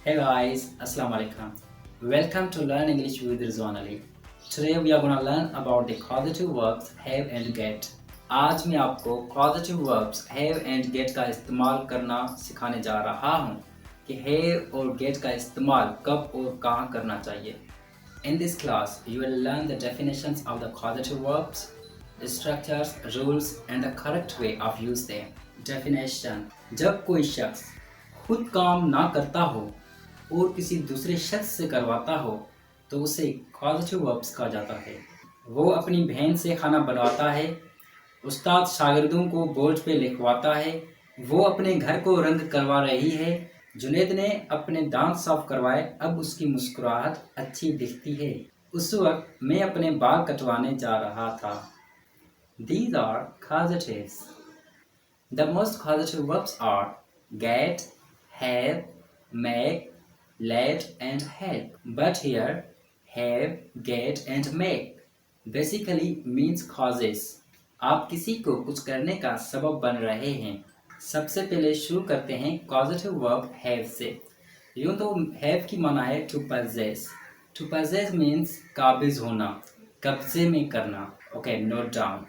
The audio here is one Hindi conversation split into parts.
Hey guys, Assalamu alaikum. Welcome to Learn English with Rizwan Ali. Today we are going to learn about the causative verbs have and get. आज मैं आपको causative verbs have and get का इस्तेमाल करना सिखाने जा रहा हूँ कि have और get का इस्तेमाल कब और कहाँ करना चाहिए. In this class, you will learn the definitions of the causative verbs, structures, rules and the correct way of use them. Definition: जब कोई शख्स खुद काम ना करता हो और किसी दूसरे शख्स से करवाता हो तो उसे कॉजेटिव वर्ब्स कहा जाता है। वो अपनी बहन से खाना बनवाता है, उस्ताद शागिर्दों को बोर्ड पे लिखवाता है, वो अपने घर को रंग करवा रही है, जुनैद ने अपने दांत साफ करवाए, अब उसकी मुस्कुराहट अच्छी दिखती है, उस वक्त मैं अपने बाल कटवाने जा रहा था। These are causatives. The most causative verbs are get, have, make, let and help. But here, have, get and make basically means causes. आप किसी को कुछ करने का सबब बन रहे हैं। सबसे पहले शुरू करते हैं causative verb have से। यूँ तो have की माना है to possess. To possess means काबिज होना, कब्जे में करना। Okay, note down.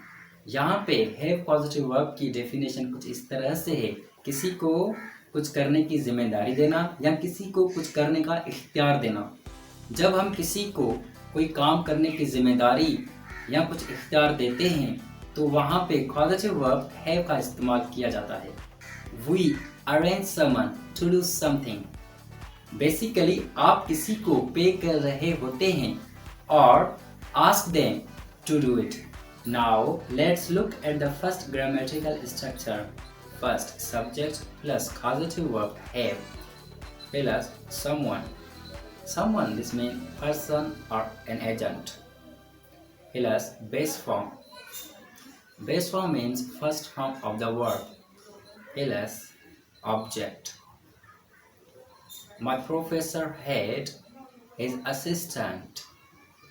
यहाँ पे हैव पॉजिटिव वर्ब की डेफिनेशन कुछ इस तरह से है, किसी को कुछ करने की जिम्मेदारी देना या किसी को कुछ करने का इख्तियार देना। जब हम किसी को कोई काम करने की जिम्मेदारी या कुछ इख्तियार देते हैं तो वहाँ पे पॉजिटिव वर्ब हैव का इस्तेमाल किया जाता है। We arrange someone to do something. Basically आप किसी को पे कर रहे होते हैं और ask them to do it. Now let's look at the first grammatical structure. First, subject plus causative verb have plus someone. Someone, this means person or an agent. Plus base form. Base form means first form of the verb. Plus object. My professor had his assistant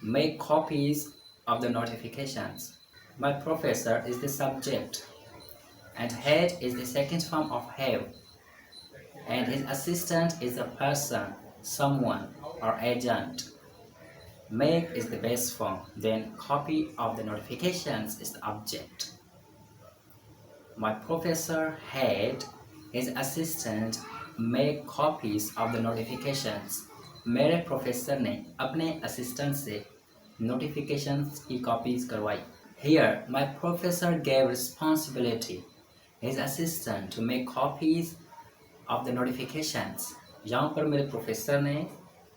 make copies of the notifications. My professor is the subject and had is the second form of have, and his assistant is a person, someone or agent. Make is the base form, then copy of the notifications is the object. My professor had his assistant make copies of the notifications. मेरे प्रोफेसर ने अपने असिस्टेंट से नोटिफिकेशंस की कॉपीज करवाई। Here, my professor gave responsibility his assistant to make copies of the notifications. यहाँ पर मेरे प्रोफेसर ने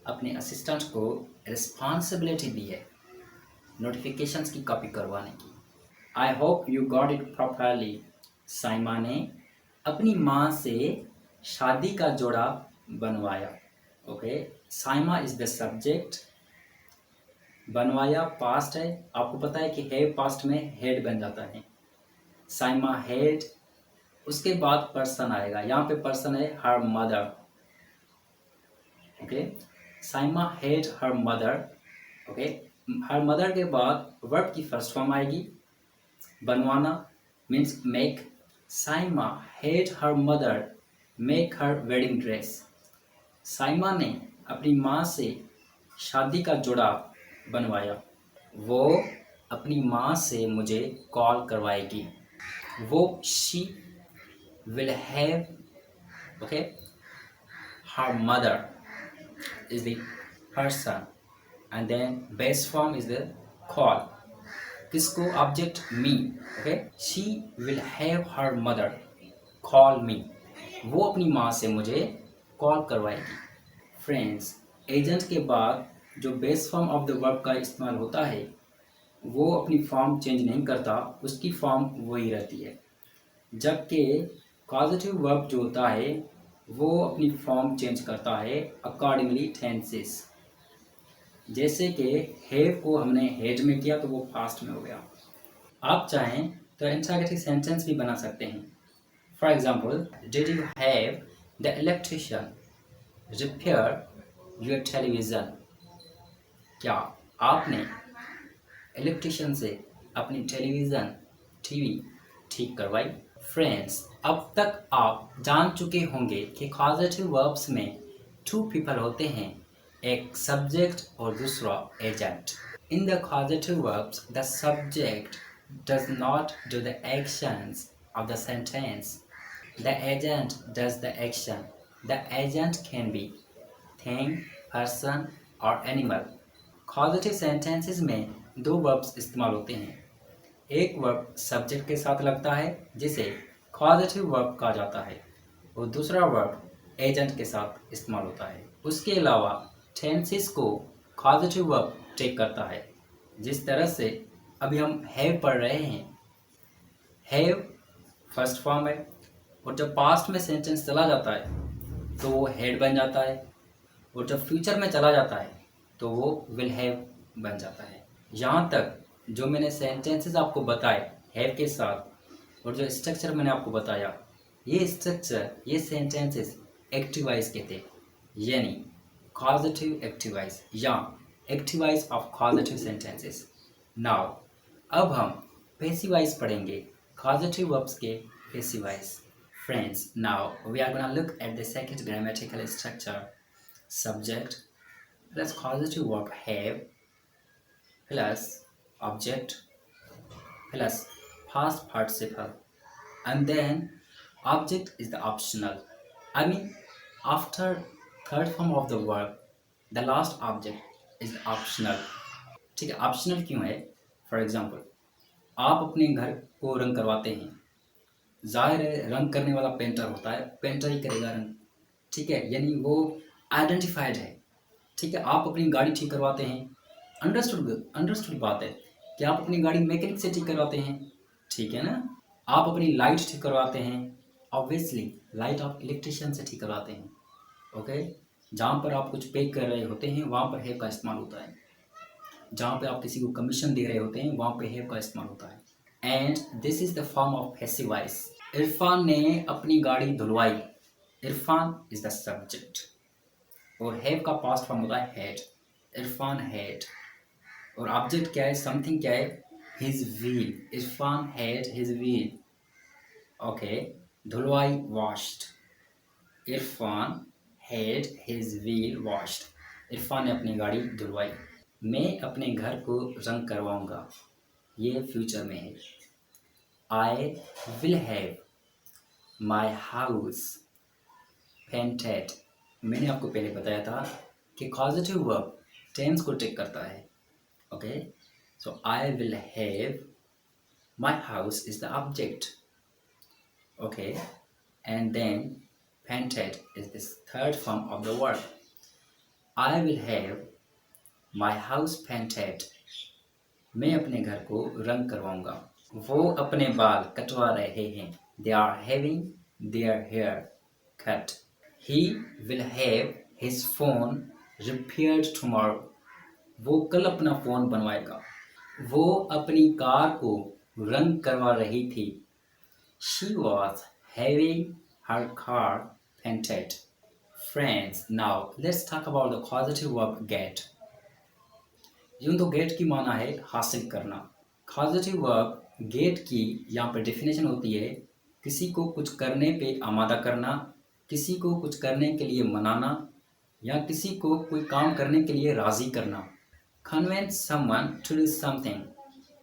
अपने असिस्टेंट को रिस्पॉन्सिबिलिटी दी है नोटिफिकेशंस की कॉपी करवाने की। I hope you got it properly. Saima ने अपनी माँ से शादी का जोड़ा बनवाया। Okay, Saima is the subject, बनवाया पास्ट है। आपको पता है कि हैव पास्ट में हेड बन जाता है। साइमा हेड, उसके बाद पर्सन आएगा। यहाँ पे पर्सन है her mother. Okay, Saima head her mother. Okay, her mother के बाद वर्ब की फर्स्ट फॉर्म आएगी बनवाना, means make. Saima head her mother make her wedding dress. Saima ने अपनी माँ से शादी का जोड़ा बनवाया। वो अपनी माँ से मुझे कॉल करवाएगी। वो she will have, okay, her mother is the person and then base form is the call. किसको? Object me. Okay, she will have her mother call me. वो अपनी माँ से मुझे कॉल करवाएगी। फ्रेंड्स, एजेंट के बाद जो base form of the verb का इस्तेमाल होता है वो अपनी फॉर्म चेंज नहीं करता, उसकी फॉर्म वही रहती है। जबकि कॉजेटिव वर्ब जो होता है वो अपनी फॉर्म चेंज करता है अकॉर्डिंगली टेंसेस। जैसे कि हैव को हमने हेड में किया तो वो पास्ट में हो गया। आप चाहें तो इंटरोगेटिव सेंटेंस भी बना सकते हैं। For example, did you have the electrician repair your television. क्या आपने इलेक्ट्रिशियन से अपनी टेलीविज़न टीवी ठीक करवाई? फ्रेंड्स, अब तक आप जान चुके होंगे कि कॉजेटिव वर्ब्स में टू पीपल होते हैं, एक सब्जेक्ट और दूसरा agent. In the causative verbs the subject does not do the actions of the sentence. The agent does the action. The agent can be thing, person or animal. causative sentences में दो verbs इस्तेमाल होते हैं। एक वर्ब सब्जेक्ट के साथ लगता है जिसे causative वर्ब कहा जाता है और दूसरा वर्ब एजेंट के साथ इस्तेमाल होता है। उसके अलावा टेंसेस को causative वर्ब टेक करता है। जिस तरह से अभी हम हैव पढ़ रहे हैं, हैव फर्स्ट फॉर्म है और जब पास्ट में सेंटेंस चला जाता है तो वो हैड बन जाता है और जब फ्यूचर में चला जाता है तो वो विल हैव बन जाता है। यहाँ तक जो मैंने सेंटेंसेस आपको बताए हैव के साथ और जो स्ट्रक्चर मैंने आपको बताया, ये स्ट्रक्चर, ये सेंटेंसेस एक्टिवाइज के थे, यानी कॉजेटिव एक्टिवाइज या actives of causative sentences. Now अब हम पैसिवाइज पढ़ेंगे, कॉजेटिव वर्ब्स के passives. Friends, now we are gonna look at the second grammatical structure, subject plus causative verb have plus object plus past participle, and then object is the optional. I mean, after third form of the verb, the last object is optional. ठीक है, ऑप्शनल क्यों है? फॉर एग्जाम्पल, आप अपने घर को रंग करवाते हैं, जाहिर है रंग करने वाला पेंटर होता है, पेंटर ही करेगा रंग, ठीक है, यानी वो आइडेंटिफाइड है। ठीक है, आप अपनी गाड़ी ठीक करवाते हैं, अंडरस्टूड बात है कि आप अपनी गाड़ी मैकेनिक से ठीक करवाते हैं, ठीक है ना। आप अपनी लाइट ठीक करवाते हैं, ऑब्वियसली लाइट आप इलेक्ट्रिशियन से ठीक करवाते हैं। ओके, जहाँ पर आप कुछ पे कर रहे होते हैं वहाँ पर हैव का इस्तेमाल होता है, जहाँ पे आप किसी को कमीशन दे रहे होते हैं वहाँ पे हैव का इस्तेमाल होता है। And this is the form of passivize. Irfan ने अपनी गाड़ी धुलवाई, इरफान इज द सब्जेक्ट और हैव का पास्ट फॉर्म होता है हैड, इरफान हैड। और ऑब्जेक्ट क्या है, समथिंग क्या है, his wheel, Irfan had his wheel. Okay, धुलवाई washed, Irfan had his wheel washed, Irfan ने अपनी गाड़ी धुलवाई। मैं अपने घर को रंग करवाऊंगा, ये फ्यूचर में है। I will have my house painted. मैंने आपको पहले बताया था कि causative वर्ब टेंस को टेक करता है। Okay, so I will have my house is the object. Okay, and then painted is the third form of the verb. I will have my house painted, मैं अपने घर को रंग करवाऊंगा। वो अपने बाल कटवा रहे हैं, they are having their hair cut. He will have his phone repaired tomorrow. वो कल अपना फ़ोन बनवाएगा। वो अपनी कार को रंग करवा रही थी। She was having her car painted. Friends, now let's talk about the causative verb get. यूँ तो get की माना है हासिल करना। causative verb get की यहाँ पर डेफिनेशन होती है किसी को कुछ करने पे आमादा करना, किसी को कुछ करने के लिए मनाना या किसी को कोई काम करने के लिए राज़ी करना। Convince someone to do something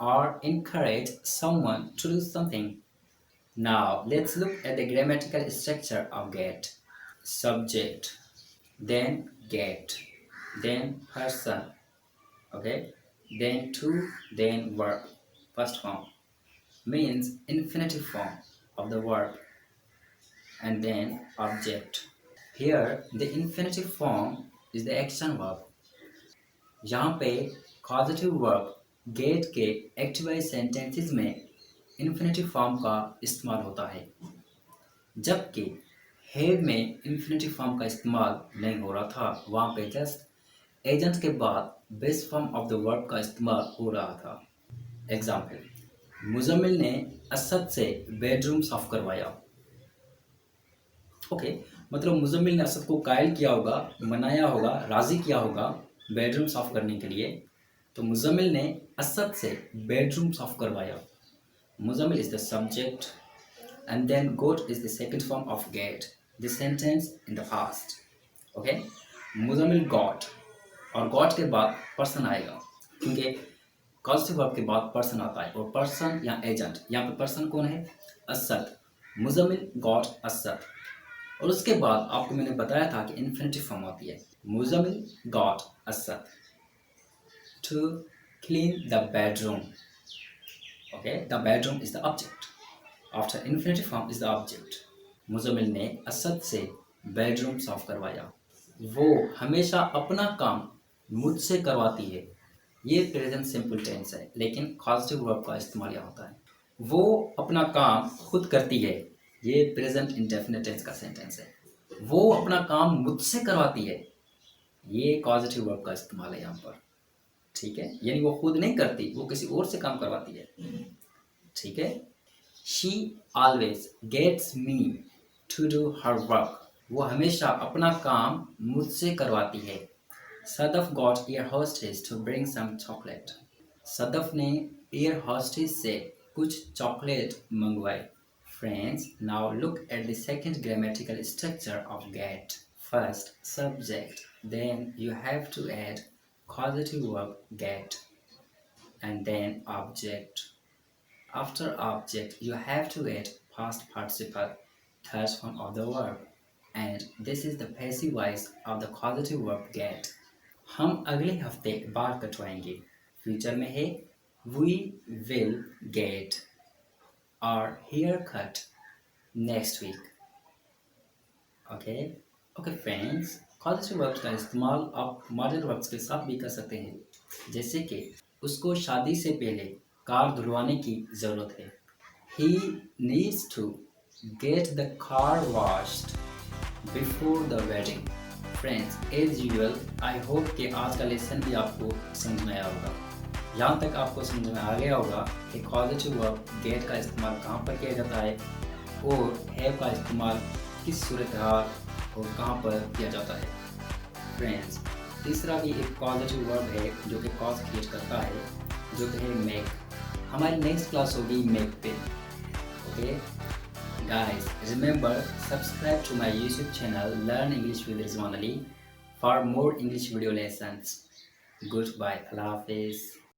or encourage someone to do something. Now let's look at the grammatical structure of get. Subject, then get, then person, okay, then to, then verb. First form means infinitive form of the verb, and then object. Here the infinitive form is the action verb. यहाँ पे causative verb get के activized sentences में infinitive form का इस्तेमाल होता है, जबकि have में infinitive form का इस्तेमाल नहीं हो रहा था, वहाँ पे just agent के बाद base form of the verb का इस्तेमाल हो रहा था। एग्जाम्पल, मुजम्मिल ने असद से बेडरूम साफ करवाया। ओके, मतलब मुजम्मिल ने असद को कायल किया होगा, मनाया होगा, राज़ी किया होगा बेडरूम साफ़ करने के लिए, तो मुजम्मिल ने असद से बेडरूम साफ़ करवाया। Muzammil is the subject and then got is the second form of get, the sentence in the past. Okay, Muzammil got, और गॉट के बाद पर्सन आएगा, क्योंकि कॉजेटिव वर्ब के बाद पर्सन आता है, और पर्सन या एजेंट, यहाँ पे पर्सन कौन है? असद। मुजम्मिल गॉट असद। और उसके बाद आपको मैंने बताया था कि इन्फिनिटिव फॉर्म होती है। Muzammil got Asad to clean the bedroom. Okay, the bedroom is the object, after infinitive form is the object. Muzammil ने असद से बेडरूम साफ करवाया। वो हमेशा अपना काम मुझसे करवाती है। ये प्रेजेंट सिंपल टेंस है, लेकिन कॉजेटिव वर्ब का इस्तेमाल यहाँ होता है। वो अपना काम खुद करती है, ये प्रेजेंट इंडेफिनिट टेंस का सेंटेंस है। वो अपना काम मुझसे करवाती है, ये कॉजेटिव वर्ब का इस्तेमाल है यहाँ पर। ठीक है, यानी वो खुद नहीं करती, वो किसी और से काम करवाती है। ठीक है, she always gets me to do her work. वो हमेशा अपना काम मुझसे करवाती है। Sadaf got air hostess to bring some chocolate. Sadaf ने एयर होस्टेस से कुछ चॉकलेट मंगवाए। Friends, now look at the second grammatical structure of get. First, subject, then you have to add causative verb get, and then object. After object, you have to add past participle, third form of the verb, and this is the passive voice of the causative verb get. हम अगले हफ्ते बाल कटवाएंगे। फ्यूचर में है we will get our haircut next week. Okay okay friends, causative verbs का इस्तेमाल आप मॉडल वर्ब्स के साथ भी कर सकते हैं, जैसे कि उसको शादी से पहले कार धुलवाने की ज़रूरत है। He needs to get the car washed before the wedding. Friends, as usual I hope कि आज का लेसन भी आपको समझ में आया होगा। यहाँ तक आपको समझ में आ गया होगा कि कॉजेटिव वर्ब गेट का इस्तेमाल कहाँ पर किया जाता है, और हैव का इस्तेमाल किस सूरत हाल और कहाँ पर किया जाता है। फ्रेंड्स, तीसरा भी एक कॉजेटिव वर्ब है जो कि कॉज क्रिएट करता है, जो कि है मेक। हमारी नेक्स्ट क्लास होगी मेक पे। Okay guys, remember subscribe to my YouTube channel Learn English with Rizwan Ali for more English video lessons. Goodbye, Allah Hafiz.